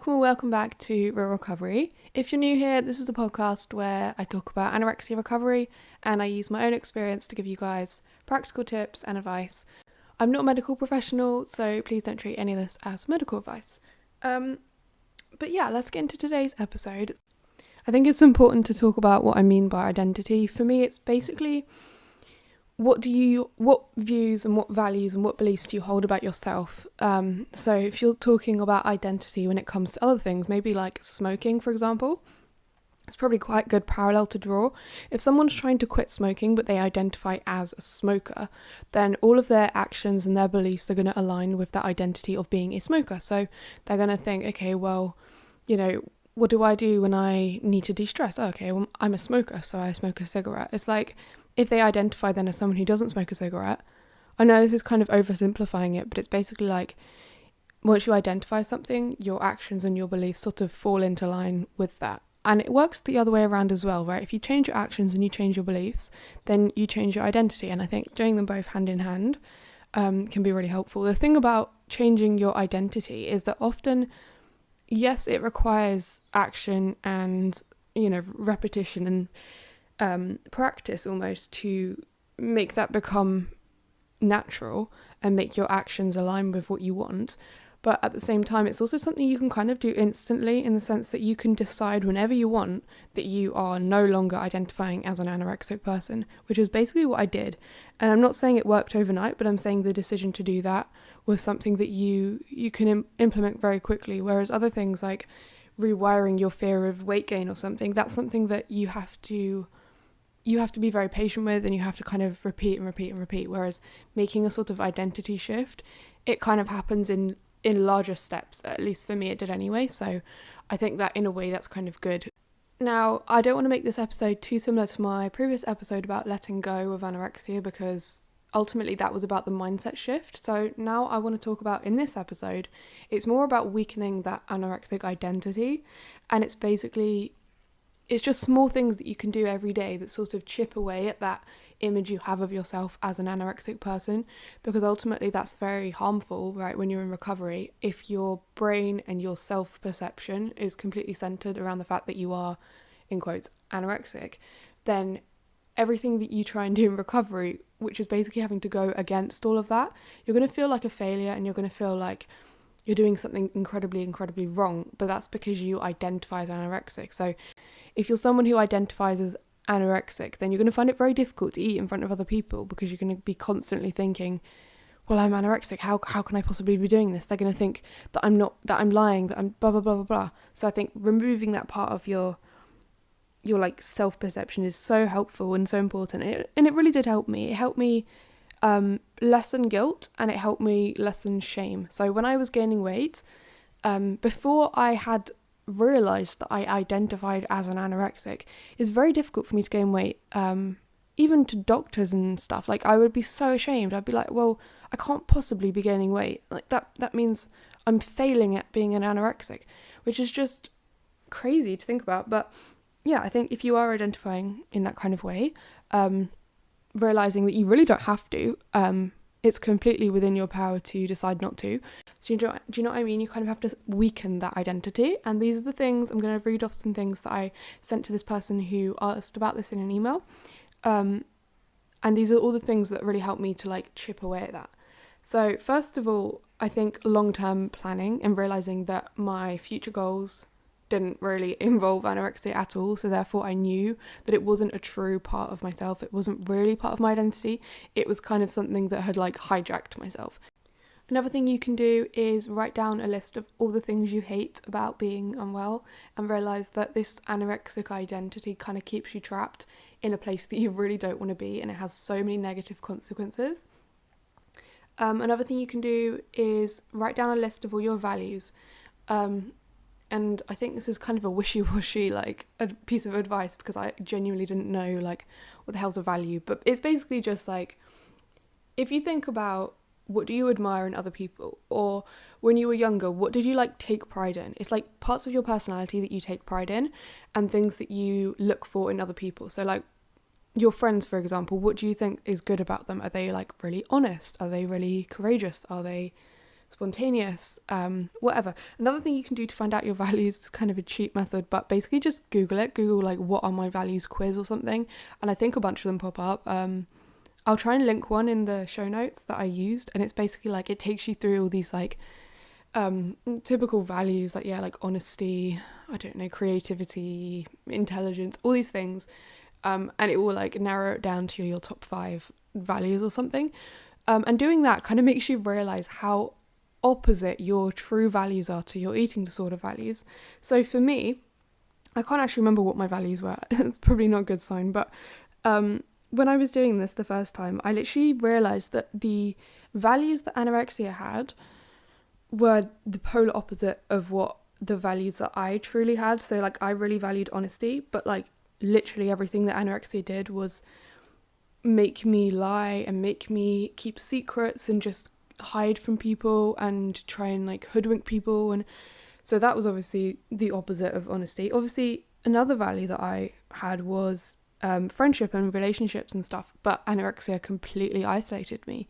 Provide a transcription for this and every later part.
welcome or welcome back to Real Recovery. If you're new here, this is a podcast where I talk about anorexia recovery and I use my own experience to give you guys practical tips and advice. I'm not a medical professional, so please don't treat any of this as medical advice. But yeah, let's get into today's episode. I think it's important to talk about what I mean by identity. For me, it's basically what views and what values and what beliefs do you hold about yourself? So if you're talking about identity when it comes to other things, maybe like smoking, for example, it's probably quite a good parallel to draw. If someone's trying to quit smoking but they identify as a smoker, then all of their actions and their beliefs are going to align with that identity of being a smoker. So they're going to think, okay, well, what do I do when I need to de-stress? Oh, okay, well, I'm a smoker, so I smoke a cigarette. It's like, if they identify then as someone who doesn't smoke a cigarette, I know this is kind of oversimplifying it, but it's basically like, once you identify something, your actions and your beliefs sort of fall into line with that. And it works the other way around as well, right? If you change your actions and you change your beliefs, then you change your identity. And I think doing them both hand in hand can be really helpful. The thing about changing your identity is that often, yes, it requires action and, repetition and practice almost to make that become natural and make your actions align with what you want. But at the same time, it's also something you can kind of do instantly, in the sense that you can decide whenever you want that you are no longer identifying as an anorexic person, which is basically what I did. And I'm not saying it worked overnight, but I'm saying the decision to do that was something that you can implement very quickly. Whereas other things like rewiring your fear of weight gain or something, that's something that you have to be very patient with, and you have to kind of repeat. Whereas making a sort of identity shift, it kind of happens in larger steps. At least for me it did anyway, so I think that in a way that's kind of good. Now, I don't want to make this episode too similar to my previous episode about letting go of anorexia, because ultimately that was about the mindset shift. So now I want to talk about, in this episode, it's more about weakening that anorexic identity, and it's just small things that you can do every day that sort of chip away at that image you have of yourself as an anorexic person, because ultimately that's very harmful, right? When you're in recovery, if your brain and your self-perception is completely centered around the fact that you are, in quotes, anorexic, then everything that you try and do in recovery, which is basically having to go against all of that, you're going to feel like a failure, and you're going to feel like you're doing something incredibly wrong. But that's because you identify as anorexic. So if you're someone who identifies as anorexic, then you're going to find it very difficult to eat in front of other people, because you're going to be constantly thinking, well, I'm anorexic, how can I possibly be doing this? They're going to think that I'm not, that I'm lying, that I'm blah blah blah blah blah. So I think removing that part of your like self-perception is so helpful and so important, and it really did help me. It helped me lessen guilt, and it helped me lessen shame. So when I was gaining weight, before I had realised that I identified as an anorexic, it's very difficult for me to gain weight, even to doctors and stuff. Like, I would be so ashamed. I'd be like, well, I can't possibly be gaining weight, like that means I'm failing at being an anorexic, which is just crazy to think about. But yeah, I think if you are identifying in that kind of way, realising that you really don't have to, it's completely within your power to decide not to. So do you know what I mean? You kind of have to weaken that identity. And these are the things, I'm going to read off some things that I sent to this person who asked about this in an email. And these are all the things that really help me to like chip away at that. So first of all, I think long-term planning and realising that my future goals didn't really involve anorexia at all, so therefore I knew that it wasn't a true part of myself. It wasn't really part of my identity. It was kind of something that had like hijacked myself. Another thing you can do is write down a list of all the things you hate about being unwell, and realise that this anorexic identity kind of keeps you trapped in a place that you really don't want to be, and it has so many negative consequences. Another thing you can do is write down a list of all your values. And I think this is kind of a wishy-washy, like, a piece of advice, because I genuinely didn't know, like, what the hell's a value. But it's basically just, like, if you think about what do you admire in other people, or when you were younger, what did you, like, take pride in? It's, like, parts of your personality that you take pride in, and things that you look for in other people. So, like, your friends, for example, what do you think is good about them? Are they, like, really honest? Are they really courageous? Are they spontaneous, whatever. Another thing you can do to find out your values is kind of a cheap method, but basically just Google it. Google like what are my values quiz or something, and I think a bunch of them pop up. I'll try and link one in the show notes that I used, and it's basically like it takes you through all these like typical values, like like honesty, I don't know, creativity, intelligence, all these things, and it will like narrow it down to your top 5 values or something. And doing that kind of makes you realize how opposite your true values are to your eating disorder values. So for me, I can't actually remember what my values were. It's probably not a good sign, but when I was doing this the first time, I literally realised that the values that anorexia had were the polar opposite of what the values that I truly had. So like I really valued honesty, but like literally everything that anorexia did was make me lie and make me keep secrets and just hide from people and try and like hoodwink people. And so that was obviously the opposite of honesty. Obviously another value that I had was friendship and relationships and stuff, but anorexia completely isolated me.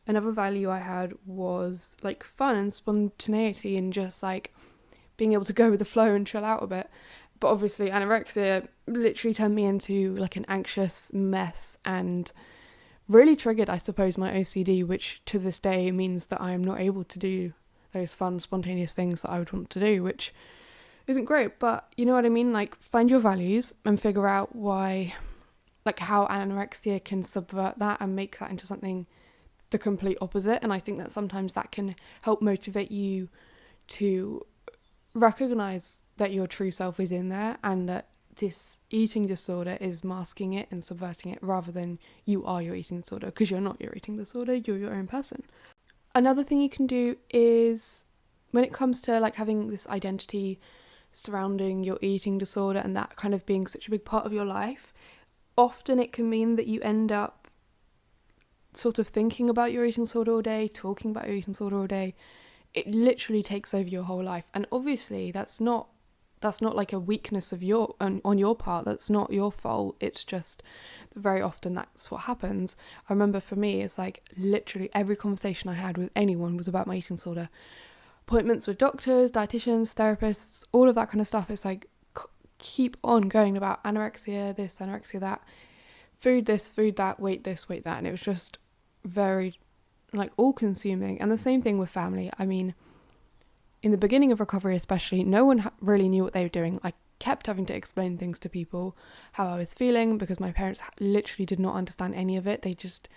Another value I had was like fun and spontaneity and just like being able to go with the flow and chill out a bit. But obviously anorexia literally turned me into like an anxious mess and really triggered, I suppose, my OCD, which to this day means that I am not able to do those fun, spontaneous things that I would want to do, which isn't great. But you know what I mean? Like find your values and figure out why, like how anorexia can subvert that and make that into something the complete opposite. And I think that sometimes that can help motivate you to recognize that your true self is in there and that this eating disorder is masking it and subverting it rather than you are your eating disorder, because you're not your eating disorder, you're your own person. Another thing you can do is when it comes to like having this identity surrounding your eating disorder and that kind of being such a big part of your life, often it can mean that you end up sort of thinking about your eating disorder all day, talking about your eating disorder all day. It literally takes over your whole life, and obviously that's not like a weakness of on your part. That's not your fault. It's just very often that's what happens. I remember for me, it's like literally every conversation I had with anyone was about my eating disorder. Appointments with doctors, dietitians, therapists, all of that kind of stuff. It's like keep on going about anorexia this, anorexia that, food this, food that, weight this, weight that, and it was just very like all consuming. And the same thing with family. I mean, in the beginning of recovery especially, no one really knew what they were doing. I kept having to explain things to people, how I was feeling, because my parents literally did not understand any of it. They just,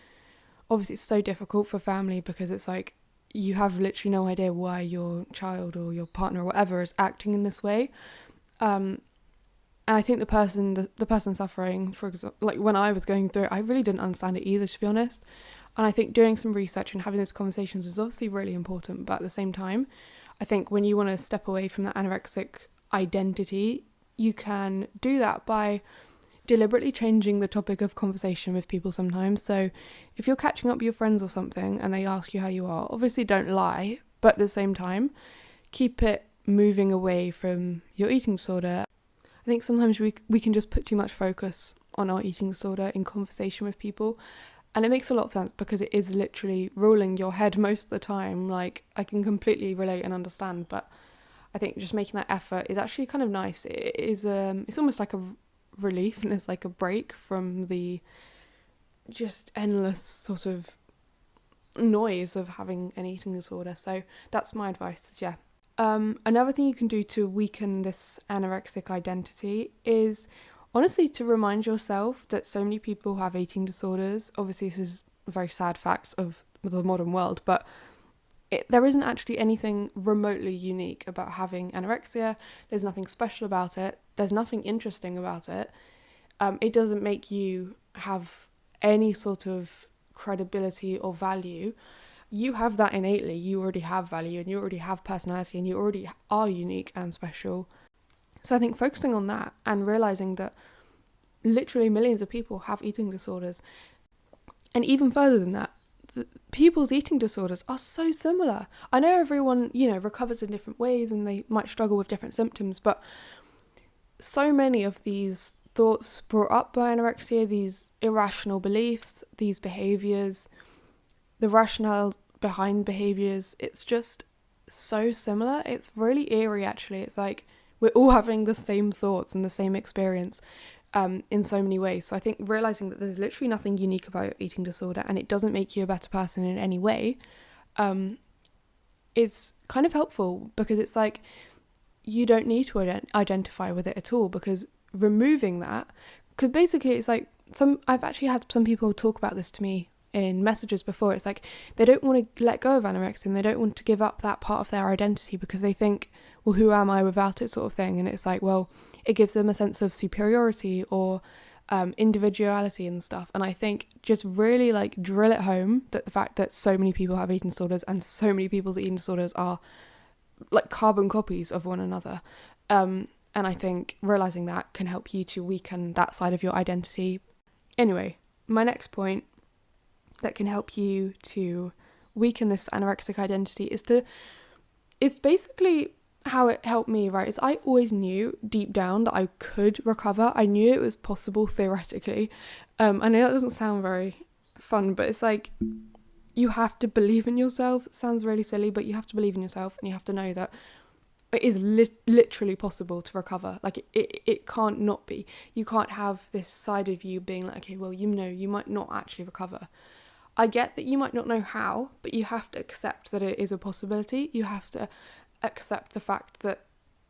obviously it's so difficult for family because it's like you have literally no idea why your child or your partner or whatever is acting in this way. And I think the person suffering, for example, like when I was going through it, I really didn't understand it either, to be honest. And I think doing some research and having these conversations is obviously really important, but at the same time, I think when you want to step away from that anorexic identity, you can do that by deliberately changing the topic of conversation with people sometimes. So if you're catching up with your friends or something and they ask you how you are, obviously don't lie, but at the same time, keep it moving away from your eating disorder. I think sometimes we can just put too much focus on our eating disorder in conversation with people. And it makes a lot of sense because it is literally ruling your head most of the time. Like, I can completely relate and understand, but I think just making that effort is actually kind of nice. It is, it's almost like a relief and it's like a break from the just endless sort of noise of having an eating disorder. So that's my advice, yeah. Another thing you can do to weaken this anorexic identity is honestly to remind yourself that so many people have eating disorders. Obviously, this is a very sad fact of the modern world, but there isn't actually anything remotely unique about having anorexia. There's nothing special about it. There's nothing interesting about it. It doesn't make you have any sort of credibility or value. You have that innately. You already have value and you already have personality and you already are unique and special. So I think focusing on that and realising that literally millions of people have eating disorders, and even further than that, people's eating disorders are so similar. I know everyone, recovers in different ways and they might struggle with different symptoms, but so many of these thoughts brought up by anorexia, these irrational beliefs, these behaviours, the rationale behind behaviors. It's just so similar. It's really eerie, actually. It's like we're all having the same thoughts and the same experience in so many ways. So I think realizing that there's literally nothing unique about your eating disorder and it doesn't make you a better person in any way is kind of helpful, because it's like you don't need to identify with it at all, because removing that, because basically it's like I've actually had some people talk about this to me in messages before. It's like they don't want to let go of anorexia and they don't want to give up that part of their identity, because they think, well, who am I without it, sort of thing. And it's like, well, it gives them a sense of superiority or individuality and stuff. And I think just really like drill it home that the fact that so many people have eating disorders and so many people's eating disorders are like carbon copies of one another. And I think realizing that can help you to weaken that side of your identity. Anyway, my next point that can help you to weaken this anorexic identity is basically how it helped me, right? Is I always knew deep down that I could recover. I knew it was possible theoretically. I know that doesn't sound very fun, but it's like you have to believe in yourself. It sounds really silly, but you have to believe in yourself, and you have to know that it is literally possible to recover. Like it can't not be. You can't have this side of you being like, okay, well, you know, you might not actually recover. I get that you might not know how, but you have to accept that it is a possibility. You have to accept the fact that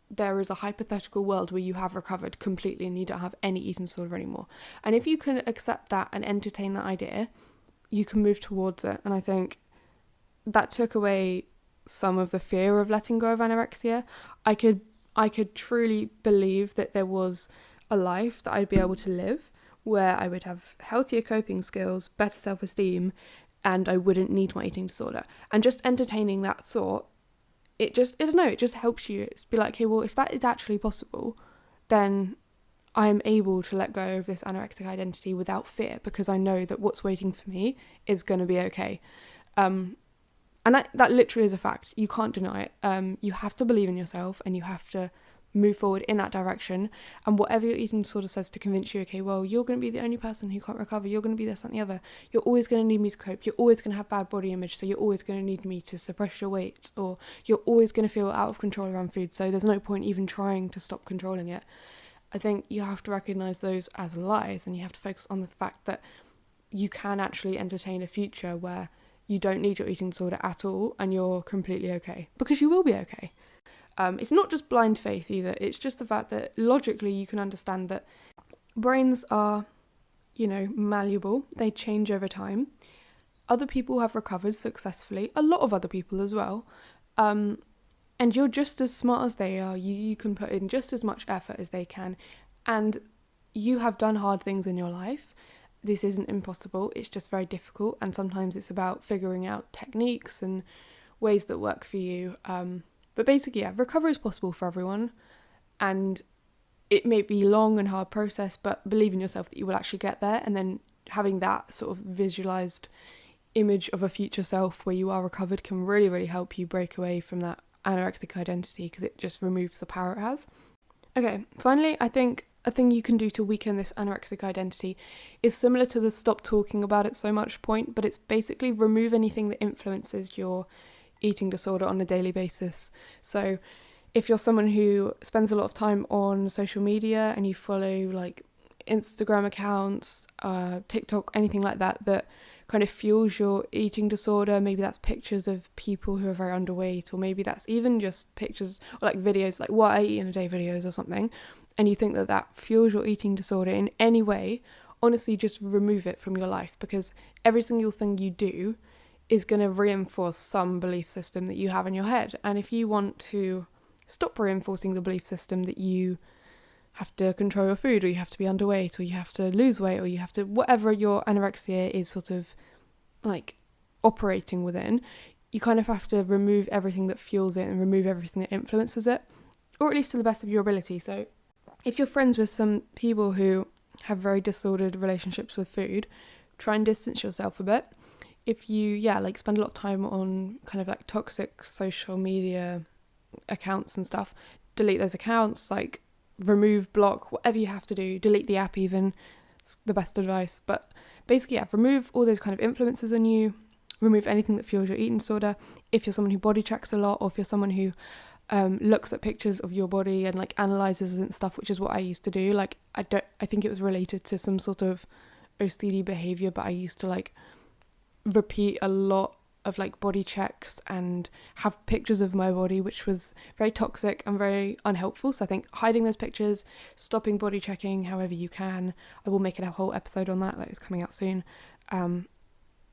there is a hypothetical world where you have recovered completely and you don't have any eating disorder anymore. And if you can accept that and entertain that idea, you can move towards it. And I think that took away some of the fear of letting go of anorexia. I could truly believe that there was a life that I'd be able to live where I would have healthier coping skills, better self-esteem, and I wouldn't need my eating disorder. And just entertaining that thought, it just helps you. It's be like, okay, well, if that is actually possible, then I am able to let go of this anorexic identity without fear, because I know that what's waiting for me is going to be okay. And that literally is a fact. You can't deny it. You have to believe in yourself and you have to move forward in that direction. And whatever your eating disorder says to convince you, okay, well, you're going to be the only person who can't recover, you're going to be this and the other, you're always going to need me to cope, you're always going to have bad body image, so you're always going to need me to suppress your weight, or you're always going to feel out of control around food, so there's no point even trying to stop controlling it. I think you have to recognize those as lies, and you have to focus on the fact that you can actually entertain a future where you don't need your eating disorder at all and you're completely okay, because you will be okay. It's not just blind faith either. It's just the fact that logically you can understand that brains are, malleable. They change over time. Other people have recovered successfully, a lot of other people as well. And you're just as smart as they are. You can put in just as much effort as they can. And you have done hard things in your life. This isn't impossible. It's just very difficult. And sometimes it's about figuring out techniques and ways that work for you. But basically, yeah, recovery is possible for everyone, and it may be a long and hard process, but believe in yourself that you will actually get there. And then having that sort of visualized image of a future self where you are recovered can really, really help you break away from that anorexic identity, because it just removes the power it has. Okay, finally, I think a thing you can do to weaken this anorexic identity is similar to the stop talking about it so much point, but it's basically remove anything that influences your eating disorder on a daily basis. So if you're someone who spends a lot of time on social media and you follow like Instagram accounts, TikTok, anything like that kind of fuels your eating disorder, maybe that's pictures of people who are very underweight, or maybe that's even just pictures or like videos like what I eat in a day videos or something, and you think that fuels your eating disorder in any way, honestly just remove it from your life, because every single thing you do is going to reinforce some belief system that you have in your head. And if you want to stop reinforcing the belief system that you have to control your food, or you have to be underweight, or you have to lose weight, or you have to, whatever your anorexia is sort of like operating within, you kind of have to remove everything that fuels it and remove everything that influences it, or at least to the best of your ability. So if you're friends with some people who have very disordered relationships with food, try and distance yourself a bit. If you, spend a lot of time on kind of like toxic social media accounts and stuff, delete those accounts, like remove, block, whatever you have to do, delete the app even, it's the best advice. But basically, remove all those kind of influences on you. remove anything that fuels your eating disorder. If you're someone who body checks a lot, or if you're someone who looks at pictures of your body and like analyzes and stuff, which is what I used to do. Like I think it was related to some sort of OCD behavior, but I used to like repeat a lot of like body checks and have pictures of my body, which was very toxic and very unhelpful. So I think hiding those pictures, stopping body checking however you can. I will make a whole episode on that is coming out soon.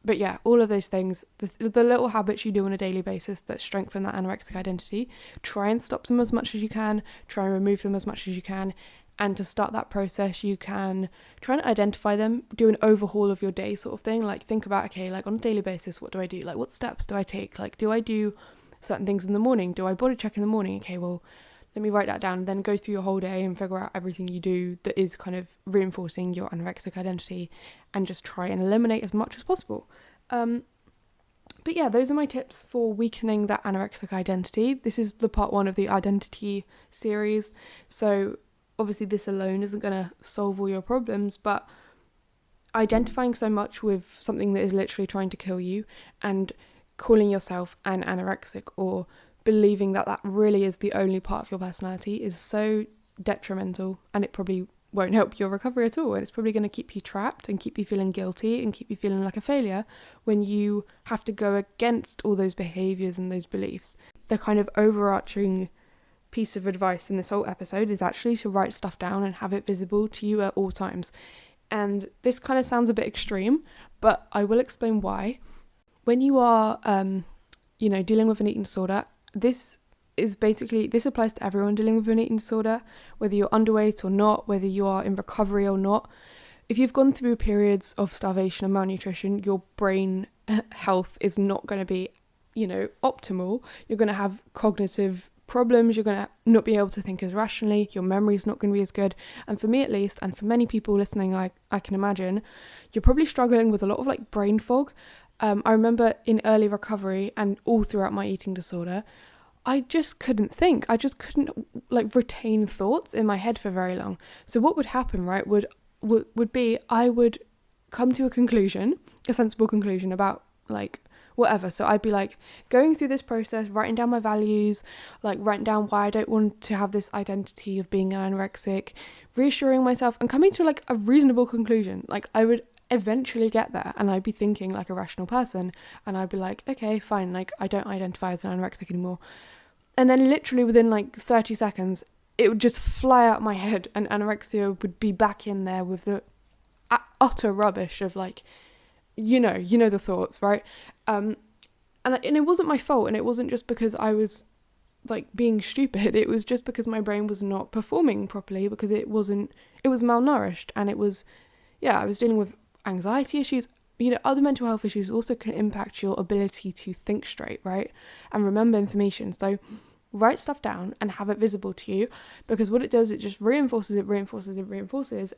But yeah, all of those things, the little habits you do on a daily basis that strengthen that anorexic identity, try and stop them as much as you can, try and remove them as much as you can. And to start that process, you can try and identify them, do an overhaul of your day sort of thing. Like think about, okay, like on a daily basis, what do I do? Like what steps do I take? Like do I do certain things in the morning? Do I body check in the morning? Okay, well, let me write that down and then go through your whole day and figure out everything you do that is kind of reinforcing your anorexic identity, and just try and eliminate as much as possible. But yeah, those are my tips for weakening that anorexic identity. This is the part 1 of the identity series. So obviously this alone isn't going to solve all your problems, but identifying so much with something that is literally trying to kill you and calling yourself an anorexic, or believing that that really is the only part of your personality, is so detrimental, and it probably won't help your recovery at all, and it's probably going to keep you trapped and keep you feeling guilty and keep you feeling like a failure when you have to go against all those behaviours and those beliefs. The kind of overarching piece of advice in this whole episode is actually to write stuff down and have it visible to you at all times. And this kind of sounds a bit extreme, but I will explain why. When you are dealing with an eating disorder, this applies to everyone dealing with an eating disorder, whether you're underweight or not, whether you are in recovery or not. If you've gone through periods of starvation and malnutrition, your brain health is not going to be, optimal. You're going to have cognitive problems, you're going to not be able to think as rationally, your memory's not going to be as good. And for me at least, and for many people listening, I can imagine, you're probably struggling with a lot of like brain fog. I remember in early recovery and all throughout my eating disorder, I just couldn't think. I just couldn't like retain thoughts in my head for very long. So what would happen, right, would be I would come to a sensible conclusion about like whatever. So I'd be like going through this process, writing down my values, like writing down why I don't want to have this identity of being an anorexic, reassuring myself and coming to like a reasonable conclusion. Like I would eventually get there and I'd be thinking like a rational person, and I'd be like, okay, fine, like I don't identify as an anorexic anymore. And then literally within like 30 seconds, it would just fly out my head and anorexia would be back in there with the utter rubbish of like, the thoughts, right? And it wasn't my fault, and it wasn't just because I was like being stupid. It was just because my brain was not performing properly, because it was malnourished, and I was dealing with anxiety issues. Other mental health issues also can impact your ability to think straight, right? And remember information. So write stuff down and have it visible to you, because what it does, it just reinforces,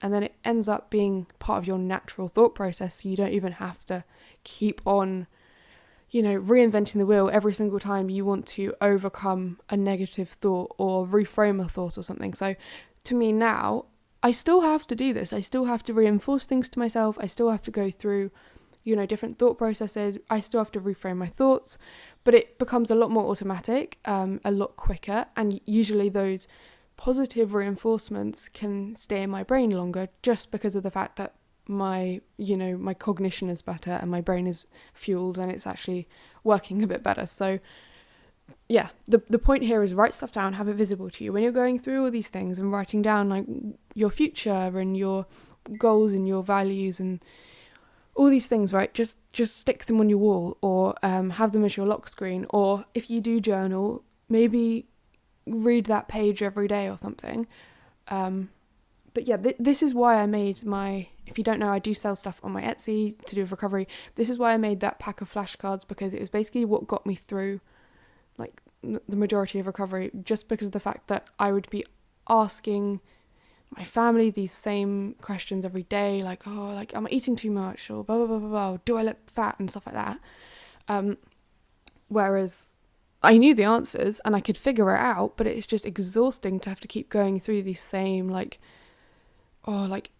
and then it ends up being part of your natural thought process. So you don't even have to keep on, reinventing the wheel every single time you want to overcome a negative thought or reframe a thought or something. So to me now, I still have to do this. I still have to reinforce things to myself. I still have to go through, different thought processes. I still have to reframe my thoughts, but it becomes a lot more automatic, a lot quicker. And usually those positive reinforcements can stay in my brain longer, just because of the fact that my cognition is better and my brain is fueled and it's actually working a bit better. So yeah, the point here is write stuff down, have it visible to you when you're going through all these things, and writing down like your future and your goals and your values and all these things, right? Just stick them on your wall, or have them as your lock screen, or if you do journal, maybe read that page every day or something. But yeah, this is why I made if you don't know, I do sell stuff on my Etsy to do with recovery. This is why I made that pack of flashcards, because it was basically what got me through like the majority of recovery, just because of the fact that I would be asking my family these same questions every day, like, oh, like, am I eating too much, or blah, blah, blah, blah, blah, do I look fat, and stuff like that. Whereas I knew the answers and I could figure it out, but it's just exhausting to have to keep going through these same, like, oh, like,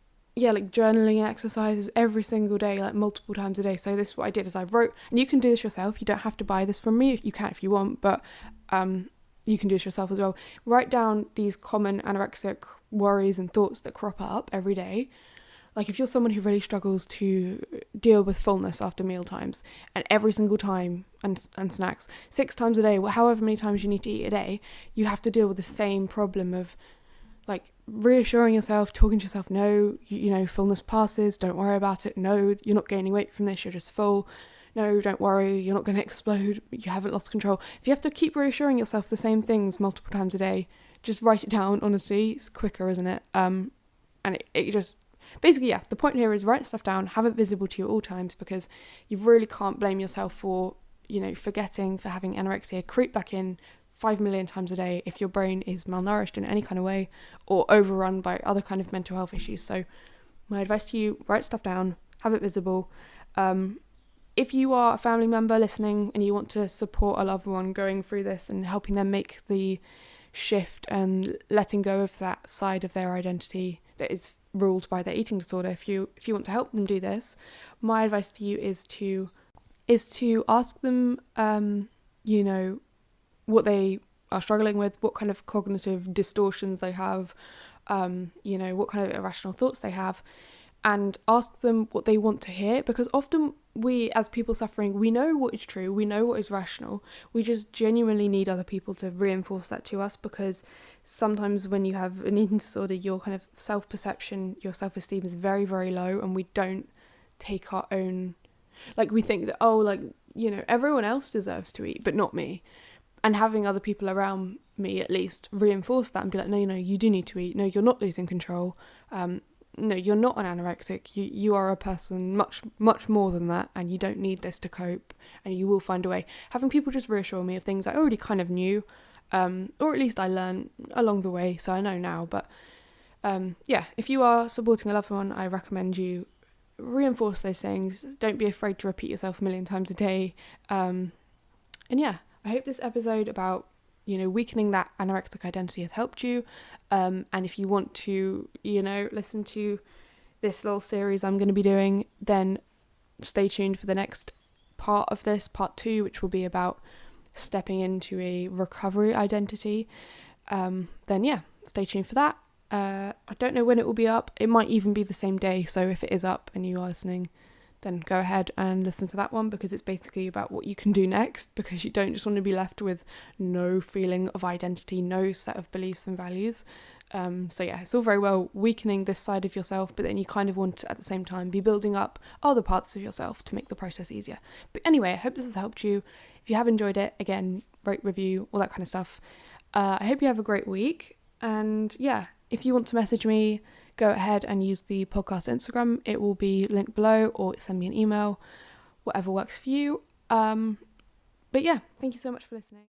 like journaling exercises every single day, like multiple times a day. So this is what I did, is I wrote, and you can do this yourself, you don't have to buy this from me, if you can if you want, but you can do this yourself as well. Write down these common anorexic worries and thoughts that crop up every day. Like if you're someone who really struggles to deal with fullness after meal times, and every single time, and snacks, 6 times a day, however many times you need to eat a day, you have to deal with the same problem of like reassuring yourself, talking to yourself, no, you know, fullness passes, don't worry about it, no, you're not gaining weight from this, you're just full, no, don't worry, you're not going to explode, you haven't lost control. If you have to keep reassuring yourself the same things multiple times a day, just write it down. Honestly, it's quicker, isn't it? And it just, basically, yeah, the point here is write stuff down, have it visible to you at all times, because you really can't blame yourself for, you know, forgetting, for having anorexia creep back in 5 million times a day if your brain is malnourished in any kind of way or overrun by other kind of mental health issues. So my advice to you, write stuff down, have it visible. If you are a family member listening and you want to support a loved one going through this and helping them make the shift and letting go of that side of their identity that is ruled by their eating disorder, if you want to help them do this, my advice to you is to ask them, you know, what they are struggling with, what kind of cognitive distortions they have, you know, what kind of irrational thoughts they have, and ask them what they want to hear, because often we, as people suffering, we know what is true, we know what is rational, we just genuinely need other people to reinforce that to us, because sometimes when you have an eating disorder, your kind of self-perception, your self-esteem is very, very low, and we don't take our own, like we think that, oh, like, you know, everyone else deserves to eat, but not me. And having other people around me at least reinforce that and be like, no, you do need to eat. No, you're not losing control. No, you're not an anorexic. You are a person much, much more than that, and you don't need this to cope, and you will find a way. Having people just reassure me of things I already kind of knew, or at least I learned along the way, so I know now. But yeah, if you are supporting a loved one, I recommend you reinforce those things. Don't be afraid to repeat yourself a million times a day. And yeah, I hope this episode about, you know, weakening that anorexic identity has helped you. And if you want to, you know, listen to this little series I'm going to be doing, then stay tuned for the next part of this, part 2, which will be about stepping into a recovery identity. Then yeah, stay tuned for that. I don't know when it will be up. It might even be the same day. So if it is up and you are listening, then go ahead and listen to that one, because it's basically about what you can do next, because you don't just want to be left with no feeling of identity, no set of beliefs and values. So yeah, it's all very well weakening this side of yourself, but then you kind of want to at the same time be building up other parts of yourself to make the process easier. But anyway, I hope this has helped you. If you have enjoyed it, again, rate, review, all that kind of stuff. I hope you have a great week. And yeah, if you want to message me, go ahead and use the podcast Instagram. It will be linked below, or send me an email, whatever works for you. But yeah, thank you so much for listening.